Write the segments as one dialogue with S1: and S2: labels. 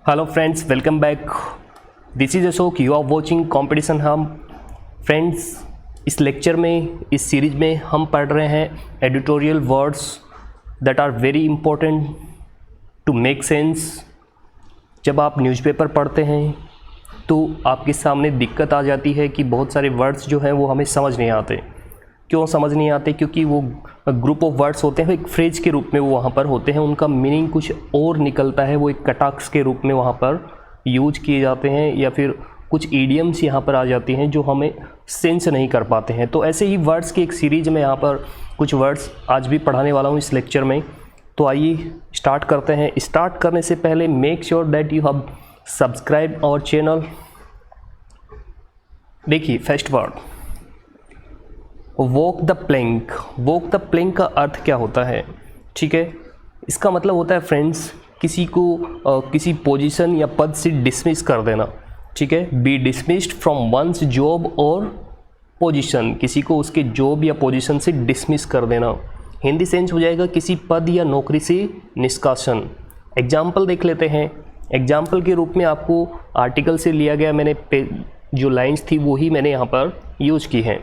S1: Hello friends, welcome back. This is Ashok, you are watching competition हम। Friends, इस lecture में, इस सीरीज में हम पढ़ रहे हैं editorial words that are very important to make sense. जब आप न्यूज़पेपर पढ़ते हैं तो आपके सामने दिक्कत आ जाती है कि बहुत सारे वर्ड्स जो हैं वो हमें समझ नहीं आते। क्यों समझ नहीं आते? क्योंकि वो ग्रुप ऑफ वर्ड्स होते हैं, एक फ्रेज के रूप में वो वहाँ पर होते हैं, उनका मीनिंग कुछ और निकलता है, वो एक कटाक्ष के रूप में वहाँ पर यूज किए जाते हैं, या फिर कुछ ईडियम्स यहाँ पर आ जाती हैं जो हमें सेंस नहीं कर पाते हैं। तो ऐसे ही वर्ड्स की एक सीरीज में यहाँ पर कुछ वर्ड्स आज भी पढ़ाने वाला हूँ इस लेक्चर में। तो आइए स्टार्ट करते हैं। स्टार्ट करने से पहले make sure that you have subscribe our channel. देखिए, first word walk the plank. Walk the plank का अर्थ क्या होता है? ठीक है, इसका मतलब होता है फ्रेंड्स, किसी को किसी पोजीशन या पद से डिसमिस कर देना। ठीक है, be dismissed from one's job और पोजीशन, किसी को उसके जॉब या पोजीशन से डिसमिस कर देना। हिंदी सेंस हो जाएगा किसी पद या नौकरी से निष्कासन। एग्जाम्पल देख लेते हैं। एग्जाम्पल के रूप में आपको आर्टिकल से लिया गया, मैंने जो लाइन्स थी वो ही मैंने यहाँ पर यूज की हैं।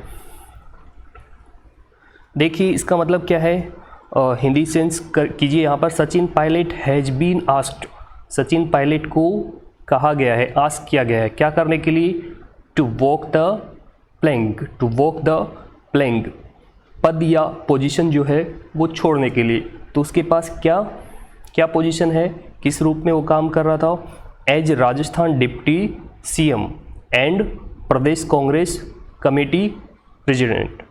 S1: देखिए, इसका मतलब क्या है, हिंदी सेंस कीजिए यहाँ पर। Sachin Pilot has been asked. Sachin Pilot को कहा गया है, आस्क किया गया है, क्या करने के लिए? To walk the plank. To walk the plank, पद या पोजीशन जो है वो छोड़ने के लिए। तो उसके पास क्या पोजीशन है, किस रूप में वो काम कर रहा था? As Rajasthan deputy CM and Pradesh Congress committee president.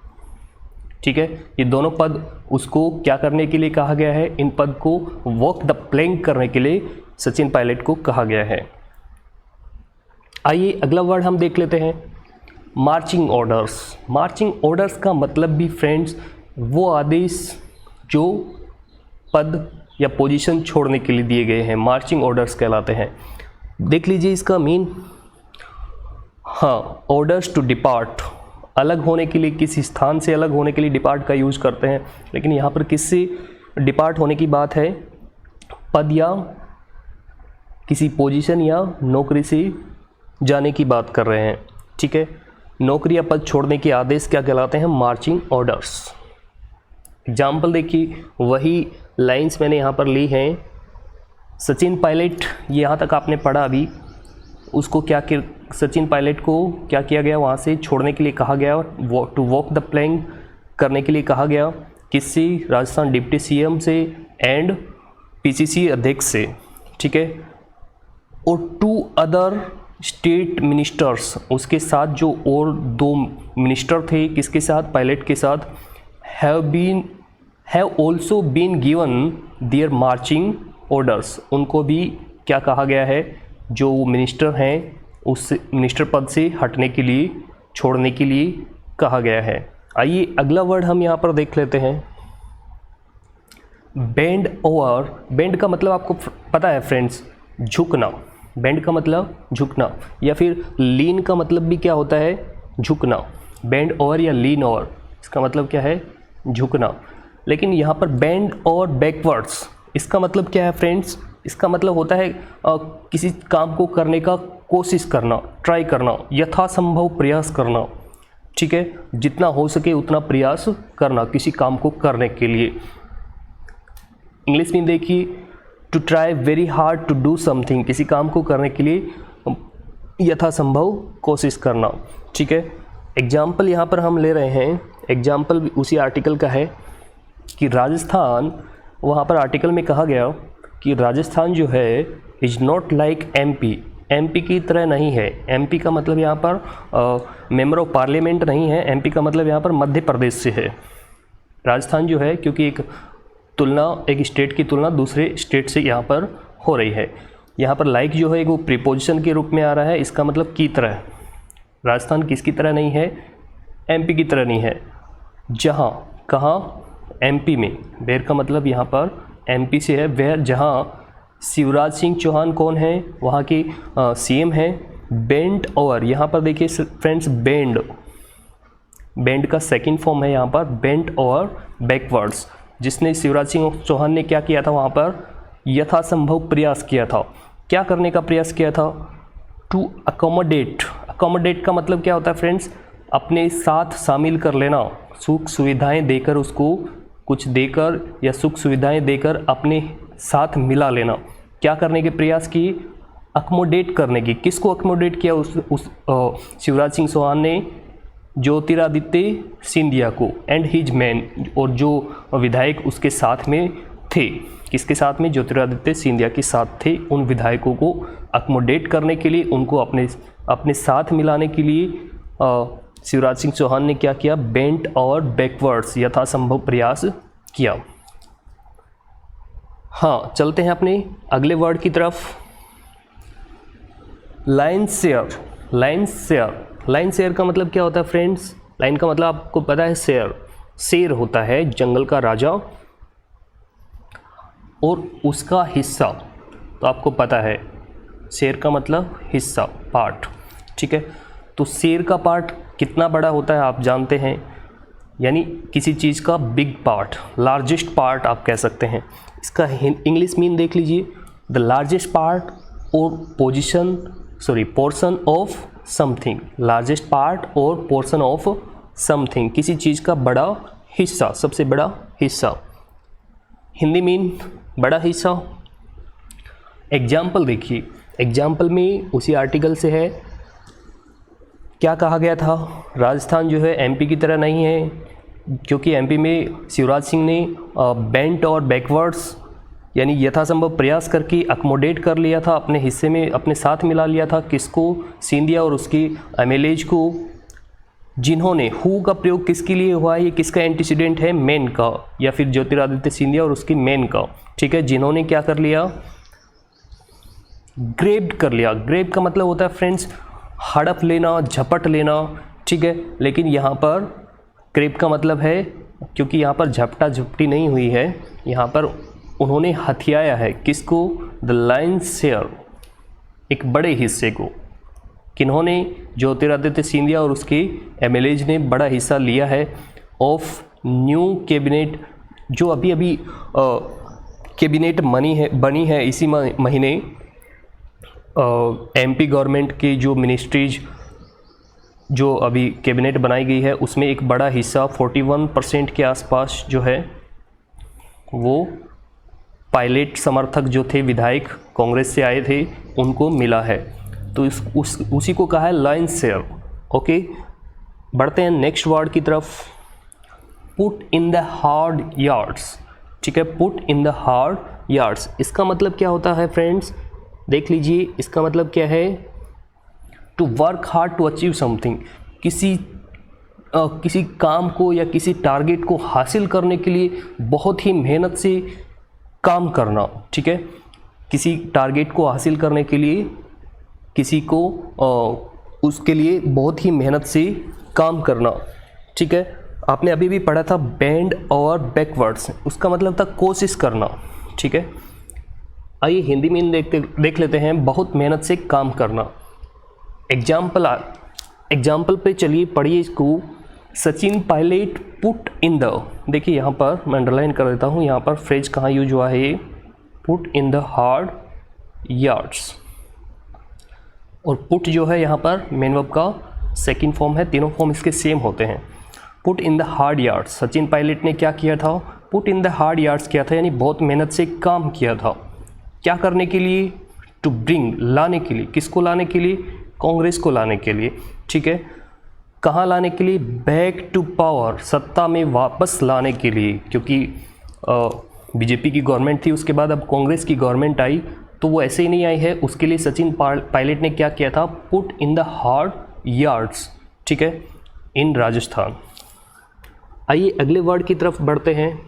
S1: ठीक है, ये दोनों पद उसको क्या करने के लिए कहा गया है? इन पद को वॉक द प्लैंक करने के लिए सचिन पायलट को कहा गया है। आइए अगला वर्ड हम देख लेते हैं, मार्चिंग ऑर्डर्स। मार्चिंग ऑर्डर्स का मतलब भी फ्रेंड्स वो आदेश जो पद या पोजीशन छोड़ने के लिए दिए गए हैं, मार्चिंग ऑर्डर्स कहलाते हैं। देख लीजिए इसका मीन। हाँ, ऑर्डर्स टू डिपार्ट, अलग होने के लिए, किसी स्थान से अलग होने के लिए डिपार्ट का यूज करते हैं। लेकिन यहाँ पर किससे डिपार्ट होने की बात है? पद या किसी पोजीशन या नौकरी से जाने की बात कर रहे हैं। ठीक है, नौकरी या पद छोड़ने के आदेश क्या कहलाते हैं? Marching orders. एग्जाम्पल देखिए, वही लाइंस मैंने यहाँ पर ली हैं। सचिन पायलट, यहाँ तक आपने पढ़ा अभी, उसको सचिन पायलट को क्या किया गया? वहाँ से छोड़ने के लिए कहा गया, टू वॉक द प्लैंक करने के लिए कहा गया। किससे? राजस्थान डिप्टी सीएम से एंड पीसीसी अध्यक्ष से। ठीक है, और टू अदर स्टेट मिनिस्टर्स, उसके साथ जो और दो मिनिस्टर थे, किसके साथ? पायलट के साथ। Have also been given their marching orders, उनको भी क्या कहा गया है? जो मिनिस्टर हैं उस मिनिस्टर पद से हटने के लिए, छोड़ने के लिए कहा गया है। आइए अगला वर्ड हम यहाँ पर देख लेते हैं, बेंड ओवर। बेंड का मतलब आपको पता है फ्रेंड्स, झुकना। बेंड का मतलब झुकना, या फिर लीन का मतलब भी क्या होता है? झुकना। बेंड ओवर या लीन ओवर, इसका मतलब क्या है? झुकना। लेकिन यहाँ पर बेंड और बैकवर्ड्स, इसका मतलब क्या है फ्रेंड्स? इसका मतलब होता है किसी काम को करने का कोशिश करना, ट्राई करना, यथासंभव प्रयास करना। ठीक है, जितना हो सके उतना प्रयास करना किसी काम को करने के लिए। इंग्लिश में देखिए, to try very hard to do something, किसी काम को करने के लिए यथासंभव कोशिश करना। ठीक है, एग्जाम्पल यहाँ पर हम ले रहे हैं। एग्जाम्पल भी उसी आर्टिकल का है कि राजस्थान, वहाँ पर आर्टिकल में कहा गया कि राजस्थान जो है is not like MP, MP की तरह नहीं है। एमपी का मतलब यहाँ पर मेंबर ऑफ पार्लियामेंट नहीं है, एमपी का मतलब यहाँ पर मध्य प्रदेश से है। राजस्थान जो है, क्योंकि एक स्टेट की तुलना दूसरे स्टेट से यहाँ पर हो रही है। यहाँ पर लाइक जो है वो प्रीपोजिशन के रूप में आ रहा है, इसका मतलब की तरह। राजस्थान किसकी तरह नहीं है? एमपी की तरह नहीं है। जहाँ, कहाँ? एमपी में। वेयर का मतलब यहाँ पर एमपी से है। वेयर, जहाँ शिवराज सिंह चौहान कौन है? वहाँ के सीएम हैं। बेंड ओवर, यहाँ पर देखिए फ्रेंड्स, बेंड का सेकंड फॉर्म है यहाँ पर, बेंड ओवर बैकवर्ड्स, जिसने शिवराज सिंह चौहान ने क्या किया था? वहाँ पर यथासंभव प्रयास किया था। क्या करने का प्रयास किया था? To accommodate. अकोमोडेट का मतलब क्या होता है फ्रेंड्स? अपने साथ शामिल कर लेना, सुख सुविधाएं देकर, उसको कुछ देकर या सुख सुविधाएं देकर अपने साथ मिला लेना। क्या करने के प्रयास किए? अकोमोडेट करने की। किसको अकोमोडेट किया? शिवराज सिंह चौहान ने ज्योतिरादित्य सिंधिया को एंड हिज मैन, और जो विधायक उसके साथ में थे, किसके साथ में? ज्योतिरादित्य सिंधिया के साथ थे। उन विधायकों को अकोमोडेट करने के लिए, उनको अपने साथ मिलाने के लिए शिवराज सिंह चौहान ने क्या किया? बेंट और बैकवर्ड्स, यथासंभव प्रयास किया। हाँ, चलते हैं अपने अगले वर्ड की तरफ। Line share. Line share. Line share का मतलब क्या होता है फ्रेंड्स? लाइन का मतलब आपको पता है, शेर। शेर होता है जंगल का राजा, और उसका हिस्सा तो आपको पता है, शेर का मतलब हिस्सा, पार्ट, ठीक है। तो शेर का पार्ट कितना बड़ा होता है आप जानते हैं, यानी किसी चीज़ का बिग पार्ट, लार्जेस्ट पार्ट आप कह सकते हैं। इसका इंग्लिश मीन देख लीजिए, द लार्जेस्ट पार्ट और portion of something. Largest part और पोर्शन ऑफ समथिंग, किसी चीज़ का बड़ा हिस्सा, सबसे बड़ा हिस्सा। हिंदी मीन बड़ा हिस्सा। एग्जाम्पल देखिए, एग्जाम्पल में उसी आर्टिकल से है, क्या कहा गया था? राजस्थान जो है एमपी की तरह नहीं है, क्योंकि एमपी में शिवराज सिंह ने बेंट और बैकवर्ड्स यानी यथासंभव प्रयास करके अकोमोडेट कर लिया था, अपने हिस्से में अपने साथ मिला लिया था। किसको? सिंधिया और उसकी एमएलएज को, जिन्होंने हु का प्रयोग किसके लिए हुआ है? ये किसका एंटीसीडेंट है? मेन का, या फिर ज्योतिरादित्य सिंधिया और उसकी मेन का, ठीक है। जिन्होंने क्या कर लिया? ग्रेब्ड कर लिया। ग्रेब का मतलब होता है फ्रेंड्स हड़प लेना, झपट लेना, ठीक है। लेकिन यहाँ पर ग्रेब का मतलब है, क्योंकि यहाँ पर झपटा झपटी नहीं हुई है, यहाँ पर उन्होंने हथियाया है। किसको? द लाइन शेयर, एक बड़े हिस्से को। किन्होंने? ज्योतिरादित्य सिंधिया और उसके एमएलएज ने बड़ा हिस्सा लिया है ऑफ न्यू कैबिनेट, जो अभी अभी कैबिनेट बनी है इसी महीने। एमपी गवर्नमेंट की जो मिनिस्ट्रीज जो अभी कैबिनेट बनाई गई है, उसमें एक बड़ा हिस्सा 41% के आसपास जो है वो पायलट समर्थक जो थे, विधायक कांग्रेस से आए थे, उनको मिला है। तो उसी को कहा है लाइन शेयर। ओके, बढ़ते हैं नेक्स्ट वर्ड की तरफ। Put in the hard yards, ठीक है। Put in the hard yards, इसका मतलब क्या होता है फ्रेंड्स? देख लीजिए, इसका मतलब क्या है? To work hard to achieve something, किसी काम को या किसी टारगेट को हासिल करने के लिए बहुत ही मेहनत से काम करना, ठीक है। किसी टारगेट को हासिल करने के लिए किसी को उसके लिए बहुत ही मेहनत से काम करना, ठीक है। आपने अभी भी पढ़ा था बेंड और बैकवर्ड्स, उसका मतलब था कोशिश करना, ठीक है। आइए हिंदी में देख लेते हैं, बहुत मेहनत से काम करना। एग्जाम्पल पे चलिए पढ़िए इसको। Sachin Pilot put in the, देखिए यहाँ पर मैं अंडरलाइन कर देता हूँ, यहाँ पर फ्रेज कहाँ यूज हुआ है? ये put in the hard yards. और पुट जो है यहाँ पर मेन वर्ब का सेकंड फॉर्म है, तीनों फॉर्म इसके सेम होते हैं। Put in the hard yards, Sachin Pilot ने क्या किया था? Put in the hard yards किया था, यानी बहुत मेहनत से काम किया था। क्या करने के लिए? टू ब्रिंग, लाने के लिए। किसको लाने के लिए? कांग्रेस को लाने के लिए, ठीक है। कहाँ लाने के लिए? बैक टू पावर, सत्ता में वापस लाने के लिए, क्योंकि बीजेपी की गवर्नमेंट थी, उसके बाद अब कांग्रेस की गवर्नमेंट आई, तो वो ऐसे ही नहीं आई है। उसके लिए सचिन पायलट ने क्या किया था? Put in the hard yards, ठीक है, इन राजस्थान। आइए अगले वर्ड की तरफ बढ़ते हैं।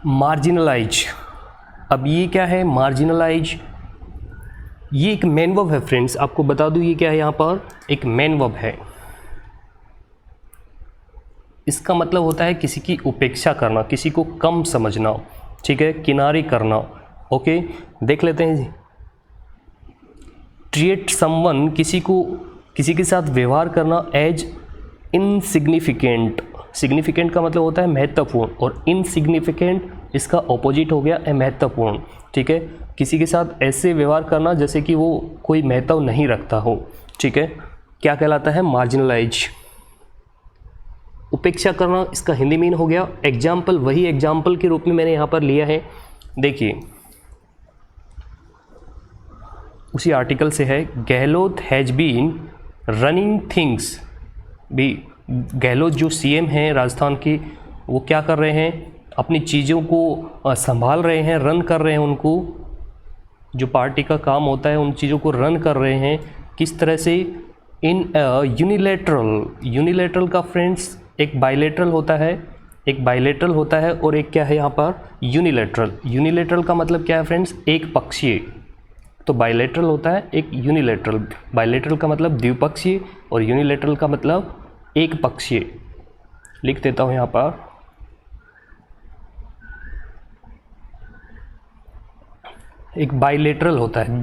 S1: मार्जिनलाइज। अब ये क्या है? मार्जिनलाइज, ये एक मेन वर्ब है फ्रेंड्स, आपको बता दूं ये क्या है, यहाँ पर एक मेन वर्ब है। इसका मतलब होता है किसी की उपेक्षा करना, किसी को कम समझना, ठीक है, किनारे करना। ओके, देख लेते हैं। ट्रीट समवन, किसी के साथ व्यवहार करना एज इनसिग्निफिकेंट। सिग्निफिकेंट का मतलब होता है महत्वपूर्ण, और इनसिग्निफिकेंट इसका ऑपोजिट हो गया महत्वपूर्ण, ठीक है। किसी के साथ ऐसे व्यवहार करना जैसे कि वो कोई महत्व नहीं रखता हो, ठीक है, क्या कहलाता है? मार्जिनलाइज। उपेक्षा करना, इसका हिंदी मीन हो गया एग्जाम्पल। वही एग्जाम्पल के रूप में मैंने यहाँ पर लिया है, देखिए उसी आर्टिकल से है। Gehlot has been running things. भी गहलोत जो सीएम हैं राजस्थान के, वो क्या कर रहे हैं? अपनी चीज़ों को संभाल रहे हैं, रन कर रहे हैं, उनको जो पार्टी का काम होता है उन चीज़ों को रन कर रहे हैं। किस तरह से? इन यूनिलेटरल। यूनिलेटरल का फ्रेंड्स एक बाइलेटरल होता है, एक बाइलेटरल होता है और एक क्या है यहाँ पर? यूनिलेटरल। यूनिलेटरल का मतलब क्या है फ्रेंड्स? एक पक्षीय। तो बाइलेटरल होता है एक यूनिलेटरल। बाइलेटरल का मतलब द्विपक्षीय और यूनिलेटरल का मतलब एक पक्षीय। लिख देता हूँ यहाँ पर। एक बाइलेटरल होता है,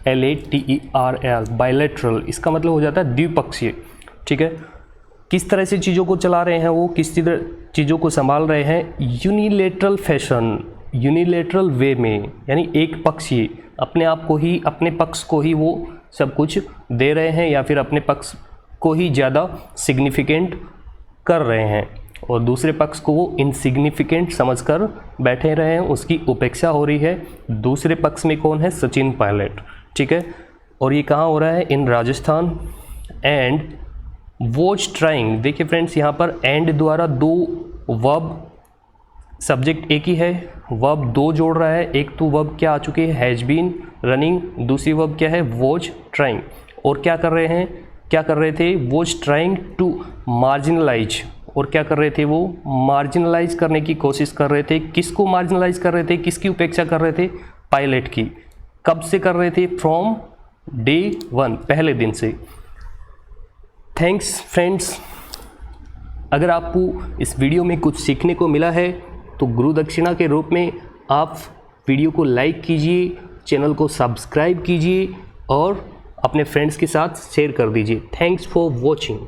S1: BILATERL, बाइलेटरल। इसका मतलब हो जाता है द्विपक्षीय, ठीक है। किस तरह से चीज़ों को चला रहे हैं वो, किस तरह चीज़ों को संभाल रहे हैं? यूनिलेटरल फैशन, यूनिलेटरल वे में, यानी एक पक्षीय। अपने आप को ही, अपने पक्ष को ही वो सब कुछ दे रहे हैं या फिर अपने पक्ष को ही ज़्यादा सिग्निफिकेंट कर रहे हैं और दूसरे पक्ष को वो इनसिग्निफिकेंट समझकर बैठे रहे हैं, उसकी उपेक्षा हो रही है। दूसरे पक्ष में कौन है? सचिन पायलट, ठीक है। और ये कहाँ हो रहा है? In Rajasthan. And watch trying. देखिए फ्रेंड्स, यहाँ पर एंड द्वारा दो वर्ब, सब्जेक्ट एक ही है, वर्ब दो जोड़ रहा है। एक तो वर्ब क्या आ चुकी है? Has been running. दूसरी वर्ब क्या है? Watch trying. और क्या कर रहे हैं? क्या कर रहे थे? Watch trying to marginalise. और क्या कर रहे थे? वो मार्जिनलाइज करने की कोशिश कर रहे थे। किसको मार्जिनलाइज कर रहे थे? किसकी उपेक्षा कर रहे थे? पायलट की। कब से कर रहे थे? फ्रॉम डे 1, पहले दिन से। Thanks friends. अगर आपको इस वीडियो में कुछ सीखने को मिला है तो गुरु दक्षिणा के रूप में आप वीडियो को लाइक कीजिए, चैनल को सब्सक्राइब कीजिए और अपने फ्रेंड्स के साथ शेयर कर दीजिए। Thanks for watching.